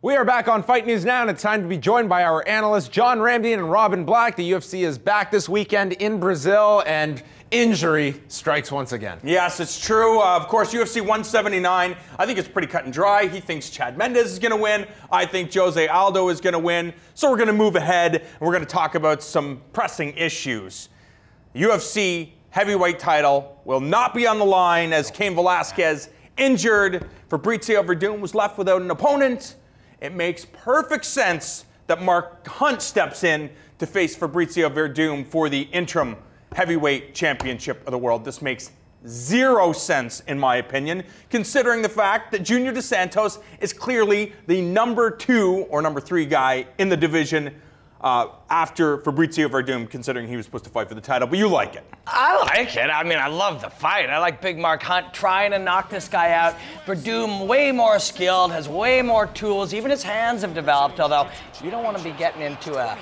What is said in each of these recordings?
We are back on Fight News Now, and it's time to be joined by our analysts, John Ramsey and Robin Black. The UFC is back this weekend in Brazil, and injury strikes once again. Yes, it's true. Of course, UFC 179, I think it's pretty cut and dry. He thinks Chad Mendes is going to win. I think Jose Aldo is going to win. So we're going to move ahead, and we're going to talk about some pressing issues. UFC heavyweight title will not be on the line as Cain Velasquez injured. Fabrizio Werdum was left without an opponent. It makes perfect sense that Mark Hunt steps in to face Fabrizio Werdum for the interim heavyweight championship of the world. This makes zero sense, in my opinion, considering the fact that Junior Dos Santos is clearly the number 2 or number 3 guy in the division after Fabrizio Werdum, considering he was supposed to fight for the title. But you like it. I like it. I mean, I love the fight. I like Big Mark Hunt trying to knock this guy out. Werdum, way more skilled, has way more tools. Even his hands have developed, although you don't want to be getting into a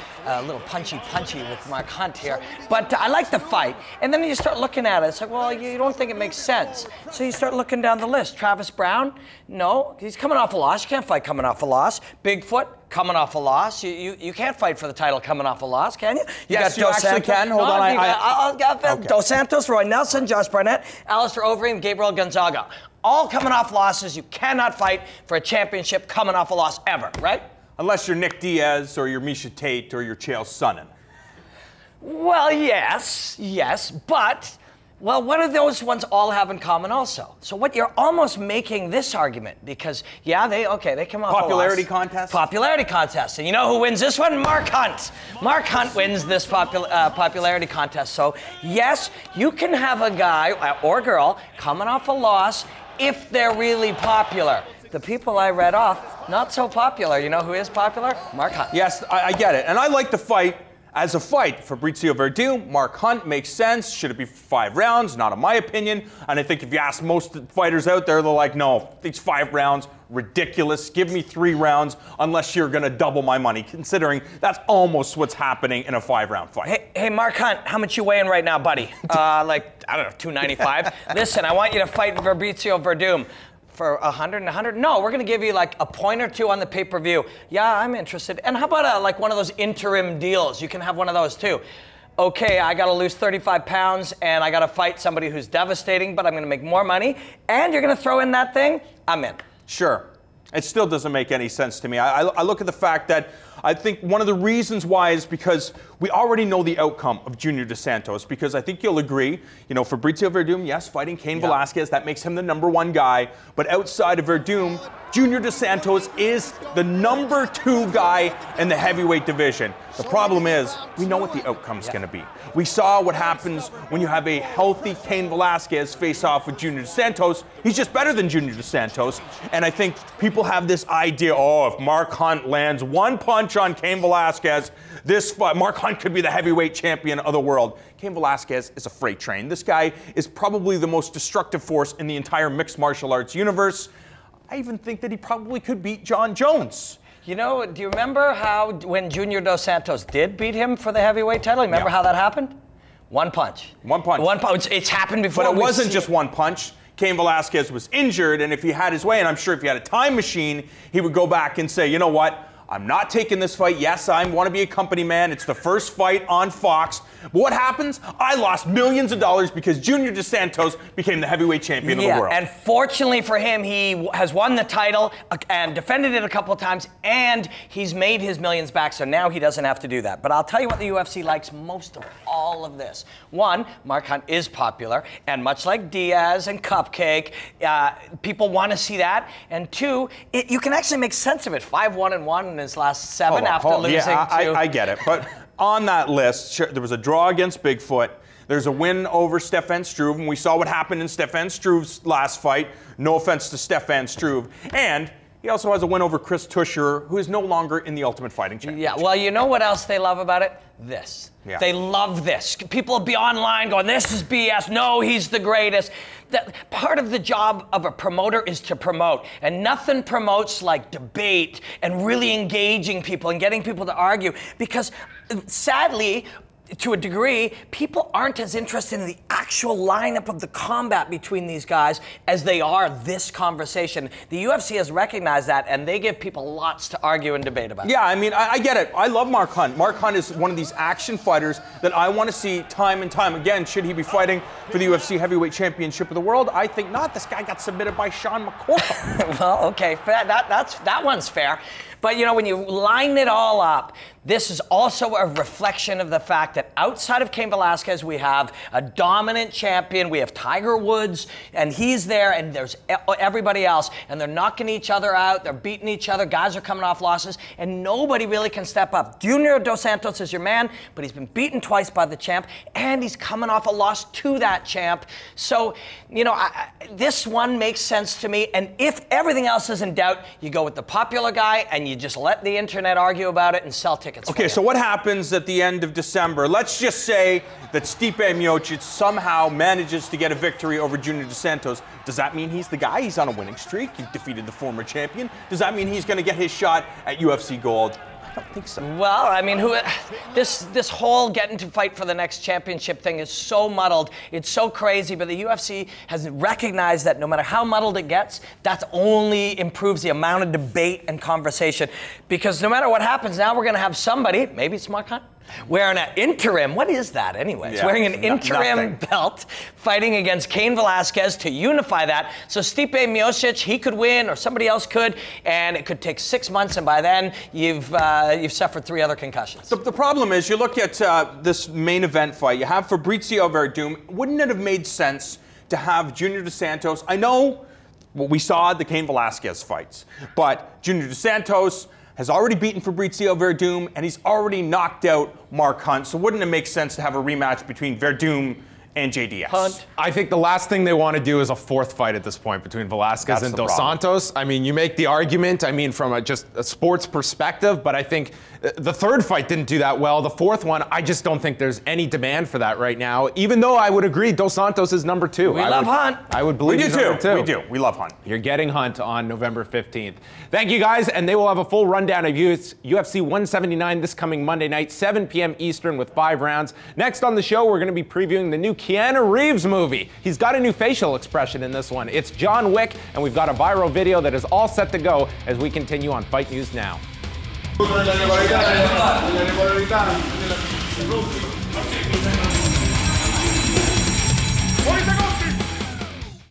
little punchy with Mark Hunt here. But I like the fight. And then you start looking at it. It's like, well, you don't think it makes sense. So you start looking down the list. Travis Brown? No. He's coming off a loss. You can't fight coming off a loss. Bigfoot? Coming off a loss. You can't fight for the title coming off a loss, can you? Yes, you actually can. Hold on. I'll okay. Dos Santos, Roy Nelson, Josh Barnett, Alistair Overeem, Gabriel Gonzaga. All coming off losses. You cannot fight for a championship coming off a loss ever, right? Unless you're Nick Diaz or you're Misha Tate or you're Chael Sonnen. Well, yes, but... Well, what do those ones all have in common also? So what you're almost making this argument, because, yeah, they come off Popularity contest? Popularity contest. And you know who wins this one? Mark Hunt. Mark Hunt wins this popularity contest. So, yes, you can have a guy or girl coming off a loss if they're really popular. The people I read off, not so popular. You know who is popular? Mark Hunt. Yes, I get it. And I like the fight. As a fight, Fabrizio Werdum, Mark Hunt makes sense. Should it be 5 rounds? Not in my opinion. And I think if you ask most fighters out there, they're like, no, these 5 rounds, ridiculous. Give me 3 rounds unless you're going to double my money, considering that's almost what's happening in a 5-round fight. Hey, Mark Hunt, how much you weighing right now, buddy? Like, I don't know, 295? Listen, I want you to fight Fabrizio Werdum. For 100 and 100? No, we're going to give you like a point or 2 on the pay-per-view. Yeah, I'm interested. And how about like one of those interim deals? You can have one of those too. Okay, I got to lose 35 pounds and I got to fight somebody who's devastating, but I'm going to make more money. And you're going to throw in that thing? I'm in. Sure. It still doesn't make any sense to me. I look at the fact that I think one of the reasons why is because we already know the outcome of Junior Dos Santos, because I think you'll agree, you know, Fabrizio Werdum, yes, fighting Cain Velasquez, that makes him the number 1 guy, but outside of Werdum, Junior Dos Santos is the number 2 guy in the heavyweight division. The problem is, we know what the outcome's going to be. We saw what happens when you have a healthy Cain Velasquez face off with Junior Dos Santos. He's just better than Junior Dos Santos, and I think people have this idea, oh, if Mark Hunt lands 1 punch on Cain Velasquez, Mark Hunt could be the heavyweight champion of the world. Cain Velasquez is a freight train. This guy is probably the most destructive force in the entire mixed martial arts universe. I even think that he probably could beat John Jones. You know, do you remember how when Junior Dos Santos did beat him for the heavyweight title? Remember how that happened? 1 punch. 1 punch. 1 punch. It's happened before. But it wasn't just 1 punch. Cain Velasquez was injured, and if he had his way, and I'm sure if he had a time machine, he would go back and say, you know what? I'm not taking this fight. Yes, I want to be a company man. It's the first fight on Fox. But what happens? I lost millions of dollars because Junior Dos Santos became the heavyweight champion of the world. And fortunately for him, he has won the title and defended it a couple of times, and he's made his millions back, so now he doesn't have to do that. But I'll tell you what the UFC likes most of all of this. 1, Mark Hunt is popular, and much like Diaz and Cupcake, people want to see that. And 2, you can actually make sense of it. 5-1-1 in his last 7 after losing to... I get it, but on that list, sure, there was a draw against Bigfoot. There's a win over Stefan Struve, and we saw what happened in Stefan Struve's last fight. No offense to Stefan Struve. And he also has a win over Chris Tucker, who is no longer in the Ultimate Fighting Championship. Yeah, well, you know what else they love about it? This. Yeah. They love this. People will be online going, this is BS. No, he's the greatest. Part of the job of a promoter is to promote. And nothing promotes like debate and really engaging people and getting people to argue. Because sadly, to a degree, people aren't as interested in the actual lineup of the combat between these guys as they are this conversation. The UFC has recognized that, and they give people lots to argue and debate about. Yeah, I mean, I get it. I love Mark Hunt. Mark Hunt is one of these action fighters that I want to see time and time again. Should he be fighting for the UFC Heavyweight Championship of the World? I think not. This guy got submitted by Sean McCorkle. Well, okay, that one's fair. But, you know, when you line it all up, this is also a reflection of the fact that outside of Cain Velasquez, we have a dominant champion. We have Tiger Woods, and he's there, and there's everybody else, and they're knocking each other out. They're beating each other. Guys are coming off losses, and nobody really can step up. Junior Dos Santos is your man, but he's been beaten twice by the champ, and he's coming off a loss to that champ. So, you know, this one makes sense to me, and if everything else is in doubt, you go with the popular guy, and you just let the internet argue about it and sell tickets. Okay, so what happens at the end of December? Let's just say that Stipe Miocic somehow manages to get a victory over Junior Dos Santos. Does that mean he's the guy? He's on a winning streak. He defeated the former champion. Does that mean he's going to get his shot at UFC Gold? I don't think so. Well, I mean, this whole getting to fight for the next championship thing is so muddled. It's so crazy, but the UFC has recognized that no matter how muddled it gets, that only improves the amount of debate and conversation. Because no matter what happens, now we're going to have somebody, maybe it's Mark Hunt, wearing an interim, what is that anyway? It's wearing an interim belt, fighting against Cain Velasquez to unify that. So Stipe Miocic, he could win, or somebody else could, and it could take 6 months, and by then you've suffered 3 other concussions. The problem is, you look at this main event fight, you have Fabrizio Werdum. Wouldn't it have made sense to have Junior Dos Santos? I know we saw the Cain Velasquez fights, but Junior Dos Santos has already beaten Fabrizio Werdum, and he's already knocked out Mark Hunt. So wouldn't it make sense to have a rematch between Werdum and JDS? Hunt. I think the last thing they want to do is a 4th fight at this point between Velasquez and Dos Santos. I mean, you make the argument, I mean, from just a sports perspective, but I think the 3rd fight didn't do that well. The 4th one, I just don't think there's any demand for that right now, even though I would agree Dos Santos is number 2. We love Hunt. I would believe he's number 2. We do. We love Hunt. You're getting Hunt on November 15th. Thank you, guys, and they will have a full rundown of UFC 179 this coming Monday night, 7 p.m. Eastern with 5 rounds. Next on the show, we're going to be previewing the new Keanu Reeves movie. He's got a new facial expression in this one. It's John Wick, and we've got a viral video that is all set to go as we continue on Fight News Now.